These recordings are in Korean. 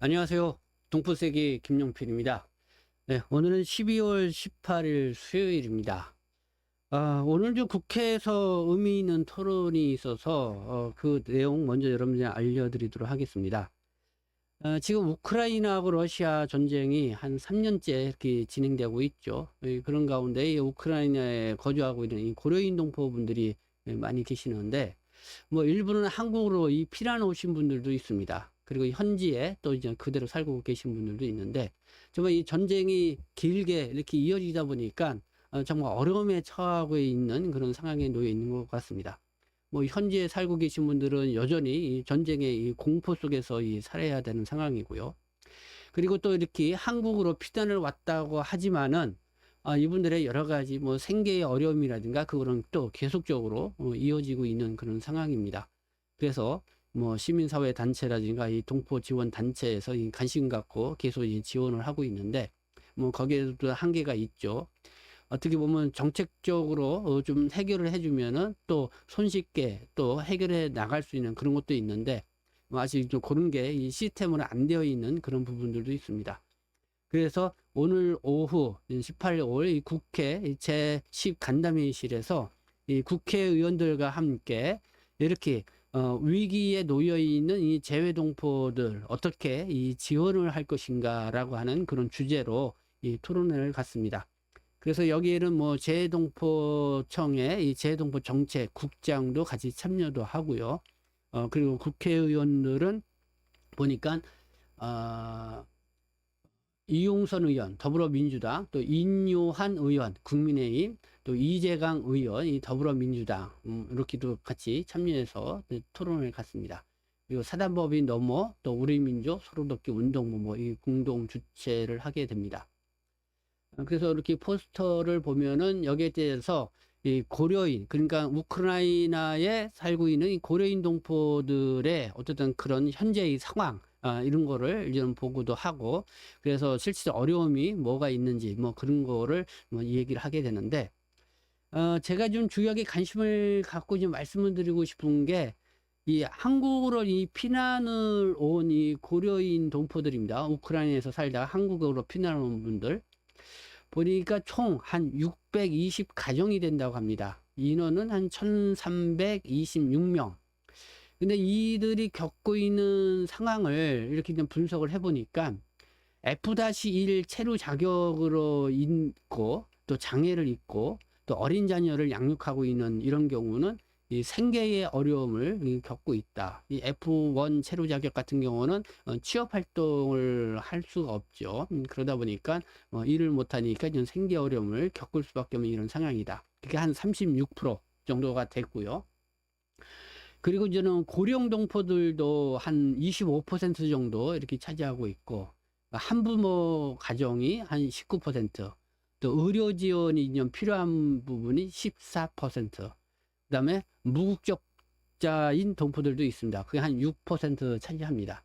안녕하세요. 동포세기 김용필입니다. 네, 오늘은 12월 18일 수요일입니다. 오늘도 국회에서 의미 있는 토론이 있어서 그 내용 먼저 여러분들께 알려드리도록 하겠습니다. 지금 우크라이나하고 러시아 전쟁이 한 3년째 이렇게 진행되고 있죠. 그런 가운데 이 우크라이나에 거주하고 있는 이 고려인 동포분들이 많이 계시는데, 뭐 일부는 한국으로 이 피난 오신 분들도 있습니다. 그리고 현지에 또 이제 그대로 살고 계신 분들도 있는데, 정말 이 전쟁이 길게 이렇게 이어지다 보니까 정말 어려움에 처하고 있는 그런 상황에 놓여 있는 것 같습니다. 뭐 현지에 살고 계신 분들은 여전히 이 전쟁의 이 공포 속에서 살아야 되는 상황이고요. 그리고 또 이렇게 한국으로 피난을 왔다고 하지만은 이분들의 여러 가지 뭐 생계의 어려움이라든가 그거는 또 계속적으로 이어지고 있는 그런 상황입니다. 그래서 뭐 시민사회 단체라든가 이 동포 지원 단체에서 이 관심 갖고 계속 지원을 하고 있는데, 뭐 거기에도 한계가 있죠. 어떻게 보면 정책적으로 좀 해결을 해주면은 또 손쉽게 또 해결해 나갈 수 있는 그런 것도 있는데, 뭐 아직 좀 그런 게 이 시스템으로 안 되어 있는 그런 부분들도 있습니다. 그래서 오늘 오후 18일 이 국회 제10 간담회실에서 이 국회의원들과 함께 이렇게 위기에 놓여 있는 이 재외동포들 어떻게 이 지원을 할 것인가라고 하는 그런 주제로 이 토론회를 갖습니다. 그래서 여기에는 뭐 재외동포청의 이 재외동포 정책 국장도 같이 참여도 하고요. 그리고 국회의원들은 보니까 이용선 의원, 더불어민주당, 또 인요한 의원, 국민의힘, 또 이재강 의원, 이 더불어민주당, 이렇게도 같이 참여해서 토론을 갖습니다. 그리고 사단법인 너머, 또 우리민족, 서로돕기 운동부, 뭐 이 공동 주최를 하게 됩니다. 그래서 이렇게 포스터를 보면은 여기에 대해서 이 고려인, 그러니까 우크라이나에 살고 있는 이 고려인 동포들의 어쨌든 그런 현재의 상황, 이런 거를 좀 보고도 하고, 그래서 실제 어려움이 뭐가 있는지 뭐 그런 거를 뭐 얘기를 하게 되는데, 제가 좀 주역에 관심을 갖고 좀 말씀을 드리고 싶은 게, 이 한국으로 이 피난을 온 이 고려인 동포들입니다. 우크라이나에서 살다가 한국으로 피난을 온 분들. 보니까 총 한 620 가정이 된다고 합니다. 인원은 한 1326명. 근데 이들이 겪고 있는 상황을 이렇게 좀 분석을 해보니까 F-1 체류 자격으로 있고 또 장애를 입고 또 어린 자녀를 양육하고 있는 이런 경우는 이 생계의 어려움을 겪고 있다. 이 F1 체류 자격 같은 경우는 취업 활동을 할 수가 없죠. 그러다 보니까 일을 못하니까 이런 생계 어려움을 겪을 수밖에 없는 이런 상황이다. 그게 한 36% 정도가 됐고요. 그리고 이제는 고령 동포들도 한 25% 정도 이렇게 차지하고 있고, 한부모 가정이 한 19%, 또 의료 지원이 좀 필요한 부분이 14%, 그다음에 무국적자인 동포들도 있습니다. 그게 한 6% 차지합니다.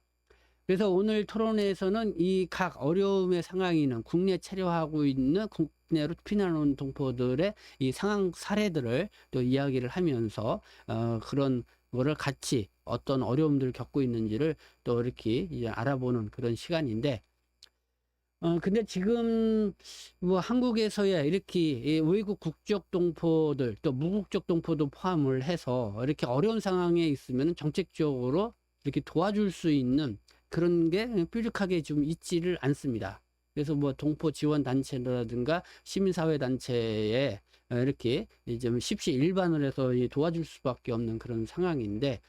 그래서 오늘 토론회에서는 이 각 어려움의 상황이 있는 국내 체류하고 있는 국내로 피난 온 동포들의 이 상황 사례들을 또 이야기를 하면서 그런 거를 같이 어떤 어려움들을 겪고 있는지를 또 이렇게 이제 알아보는 그런 시간인데, 근데 지금 뭐 한국에서야 이렇게 이 외국 국적 동포들 또 무국적 동포도 포함을 해서 이렇게 어려운 상황에 있으면 정책적으로 이렇게 도와줄 수 있는 그런 게 뾰족하게 좀 있지를 않습니다. 그래서 뭐 동포 지원 단체라든가 시민사회 단체에 이렇게 좀 십시일반을 해서 도와줄 수밖에 없는 그런 상황인데,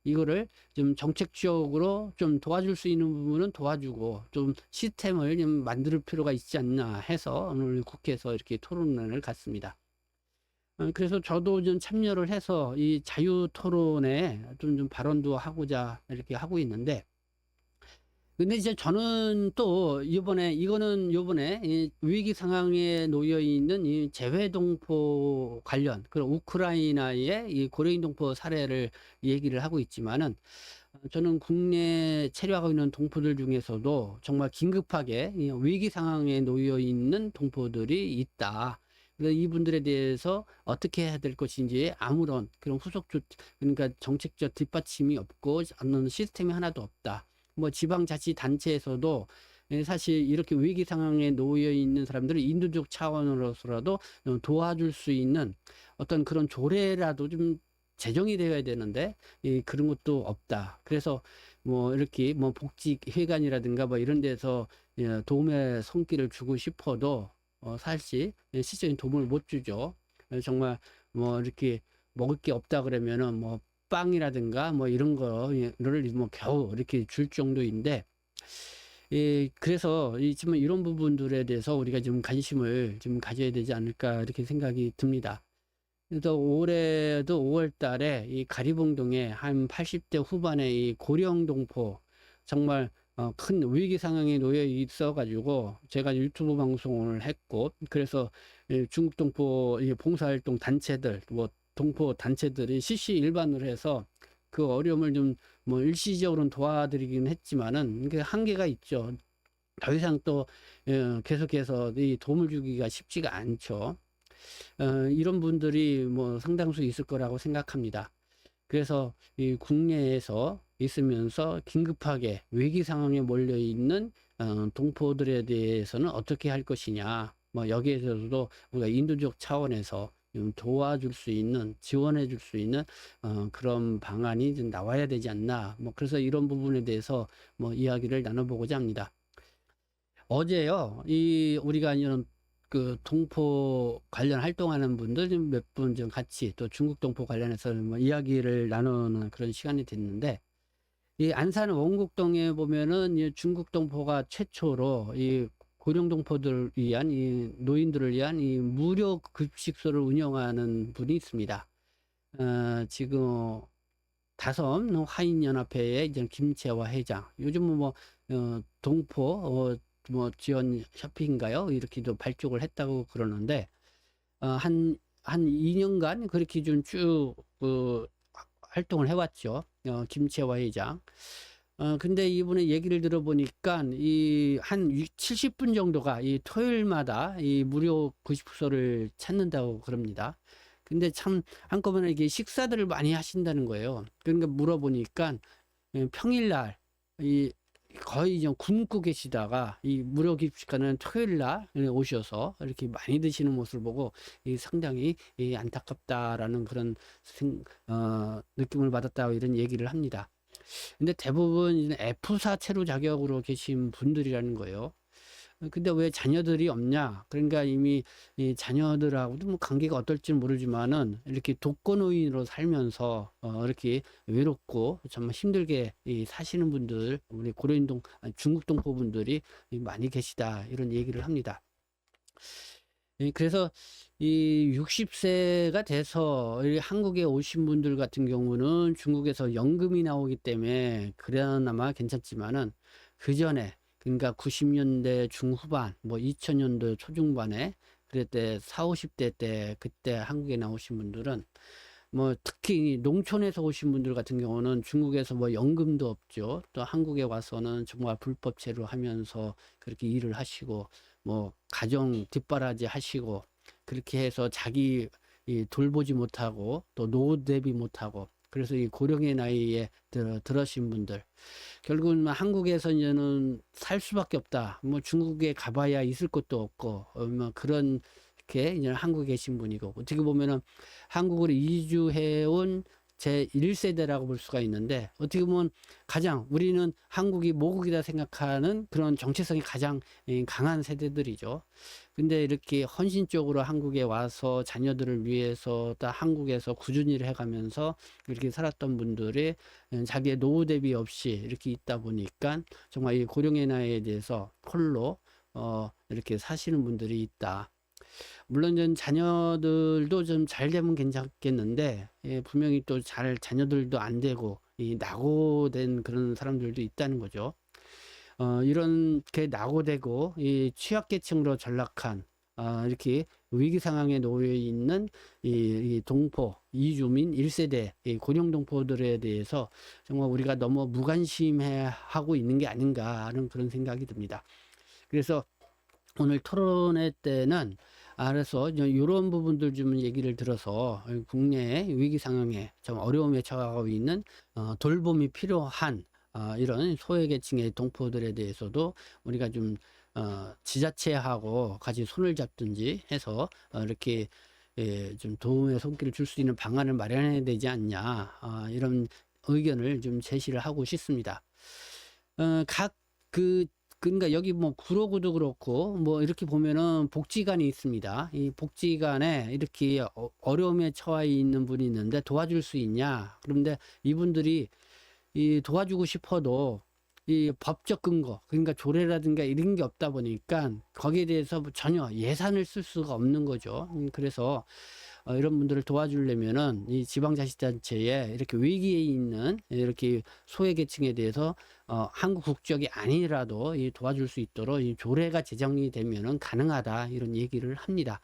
이거를 좀 정책적으로 좀 도와줄 수 있는 부분은 도와주고 좀 시스템을 좀 만들 필요가 있지 않나 해서 오늘 국회에서 이렇게 토론을 갖습니다. 그래서 저도 좀 참여를 해서 이 자유 토론에 좀 발언도 하고자 이렇게 하고 있는데, 근데 이제 저는 또 이거는 요번에 이 위기 상황에 놓여 있는 이 재외동포 관련 그런 우크라이나의 이 고려인 동포 사례를 얘기를 하고 있지만은, 저는 국내 체류하고 있는 동포들 중에서도 정말 긴급하게 이 위기 상황에 놓여 있는 동포들이 있다. 그래서 이분들에 대해서 어떻게 해야 될 것인지 아무런 그런 그러니까 정책적 뒷받침이 없고 않는 시스템이 하나도 없다. 뭐 지방자치단체에서도 사실 이렇게 위기 상황에 놓여 있는 사람들을 인도적 차원으로서라도 도와줄 수 있는 어떤 그런 조례라도 좀 제정이 되어야 되는데 그런 것도 없다. 그래서 뭐 이렇게 뭐 복지회관이라든가 뭐 이런 데서 도움의 손길을 주고 싶어도 사실 실질적인 도움을 못 주죠. 정말 뭐 이렇게 먹을 게 없다 그러면은 뭐 빵이라든가 뭐 이런 거를 뭐 겨우 이렇게 줄 정도인데, 그래서 지금 이런 부분들에 대해서 우리가 좀 관심을 좀 가져야 되지 않을까 이렇게 생각이 듭니다. 그래서 올해도 5월 달에 이 가리봉동에 한 80대 후반의 이 고령동포, 정말 큰 위기 상황에 놓여 있어 가지고 제가 유튜브 방송을 했고, 그래서 중국 동포 봉사활동 단체들, 뭐 동포 단체들이 실시일반으로 해서 그 어려움을 좀 뭐 일시적으로는 도와드리긴 했지만은 그 한계가 있죠. 더 이상 또 계속해서 이 도움을 주기가 쉽지가 않죠. 이런 분들이 뭐 상당수 있을 거라고 생각합니다. 그래서 이 국내에서 있으면서 긴급하게 위기 상황에 몰려 있는 동포들에 대해서는 어떻게 할 것이냐, 뭐 여기에서도 우리가 인도적 차원에서 도와줄 수 있는, 지원해 줄 수 있는 그런 방안이 좀 나와야 되지 않나, 뭐 그래서 이런 부분에 대해서 뭐 이야기를 나눠보고자 합니다. 어제요, 우리가 이런 그 동포 관련 활동하는 분들 좀 몇 분 좀 같이 또 중국 동포 관련해서 뭐 이야기를 나누는 그런 시간이 됐는데, 이 안산 원곡동에 보면은 이 중국 동포가 최초로 이 고령 동포들을 위한, 이 노인들을 위한 이 무료 급식소를 운영하는 분이 있습니다. 지금 다섬 화인연합회의 이제 김채화 회장, 요즘은 뭐 동포 뭐 지원 협회인가요? 이렇게도 발족을 했다고 그러는데, 한 2년간 그렇게 좀 쭉 활동을 해왔죠. 김채화 회장. 근데 이분의 얘기를 들어보니까 이 한 70분 정도가 이 토요일마다 이 무료 급식소를 찾는다고 그럽니다. 근데 참 한꺼번에 이게 식사들을 많이 하신다는 거예요. 그러니까 물어보니까 평일날 이 거의 좀 굶고 계시다가 이 무료 급식하는 토요일날 오셔서 이렇게 많이 드시는 모습을 보고 상당히 안타깝다라는 그런 느낌을 받았다고 이런 얘기를 합니다. 근데 대부분 이제 F사 체류 자격으로 계신 분들이라는 거예요. 근데 왜 자녀들이 없냐? 그러니까 이미 이 자녀들하고도 뭐 관계가 어떨지는 모르지만은 이렇게 독거노인으로 살면서 이렇게 외롭고 정말 힘들게 사시는 분들, 우리 중국 동포 분들이 많이 계시다, 이런 얘기를 합니다. 그래서 이 60세가 돼서 한국에 오신 분들 같은 경우는 중국에서 연금이 나오기 때문에 그나마 괜찮지만은, 그 전에, 그러니까 90년대 중후반, 뭐 2000년도 초중반에 그럴 때 4, 50대 때 그때 한국에 나오신 분들은, 뭐 특히 농촌에서 오신 분들 같은 경우는 중국에서 뭐 연금도 없죠. 또 한국에 와서는 정말 불법 체류하면서 그렇게 일을 하시고, 뭐 가정 뒷바라지 하시고, 그렇게 해서 자기 돌보지 못하고 또 노후 대비 못하고, 그래서 이 고령의 나이에 들어신 분들, 결국은 한국에서 이제는 살 수밖에 없다. 뭐 중국에 가봐야 있을 것도 없고, 뭐 그런 게 이제 한국에 계신 분이고, 어떻게 보면은 한국으로 이주해온 제 1세대라고 볼 수가 있는데, 어떻게 보면 가장 우리는 한국이 모국이다 생각하는 그런 정체성이 가장 강한 세대들이죠. 근데 이렇게 헌신적으로 한국에 와서 자녀들을 위해서 또 한국에서 꾸준히 일을 해가면서 이렇게 살았던 분들이 자기의 노후 대비 없이 이렇게 있다 보니까 정말 이 고령의 나이에 대해서 홀로 이렇게 사시는 분들이 있다. 물론 전 자녀들도 좀 잘 되면 괜찮겠는데, 분명히 또 자녀들도 안 되고 낙오된 그런 사람들도 있다는 거죠. 이렇게 낙오되고 이 취약계층으로 전락한 이렇게 위기 상황에 놓여 있는 이 동포, 이주민 1세대 고령동포들에 대해서 정말 우리가 너무 무관심해 하고 있는 게 아닌가 하는 그런 생각이 듭니다. 그래서 오늘 토론회 때는 그래서 이런 부분들 좀 얘기를 들어서 국내 위기 상황에 좀 어려움에 처하고 있는 돌봄이 필요한 이런 소외계층의 동포들에 대해서도 우리가 좀 지자체하고 같이 손을 잡든지 해서 이렇게 좀 도움의 손길을 줄 수 있는 방안을 마련해야 되지 않냐, 이런 의견을 좀 제시를 하고 싶습니다. 각 그러니까 여기 뭐 구로구도 그렇고 뭐 이렇게 보면은 복지관이 있습니다. 이 복지관에 이렇게 어려움에 처해 있는 분이 있는데 도와줄 수 있냐? 그런데 이분들이 이 도와주고 싶어도 이 법적 근거, 그러니까 조례라든가 이런 게 없다 보니까 거기에 대해서 뭐 전혀 예산을 쓸 수가 없는 거죠. 그래서 이런 분들을 도와주려면은 이 지방자치단체에 이렇게 위기에 있는 이렇게 소외계층에 대해서 한국 국적이 아니라도 이 도와줄 수 있도록 이 조례가 제정이 되면은 가능하다, 이런 얘기를 합니다.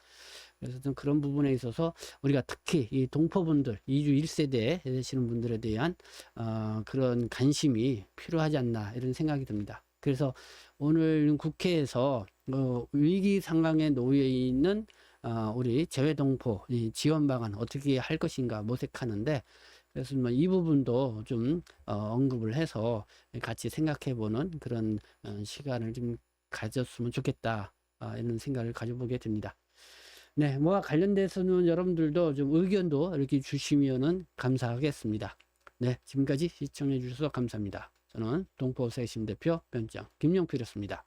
그래서 좀 그런 부분에 있어서 우리가 특히 이 동포분들, 이주 1세대 되시는 분들에 대한 그런 관심이 필요하지 않나, 이런 생각이 듭니다. 그래서 오늘 국회에서 위기 상황에 놓여 있는 우리 재외동포 지원 방안 어떻게 할 것인가 모색하는데, 그래서 뭐 이 부분도 좀 언급을 해서 같이 생각해보는 그런 시간을 좀 가졌으면 좋겠다, 이런 생각을 가져보게 됩니다. 네, 뭐와 관련돼서는 여러분들도 좀 의견도 이렇게 주시면은 감사하겠습니다. 네, 지금까지 시청해 주셔서 감사합니다. 저는 동포세심 대표 변장 김용필이었습니다.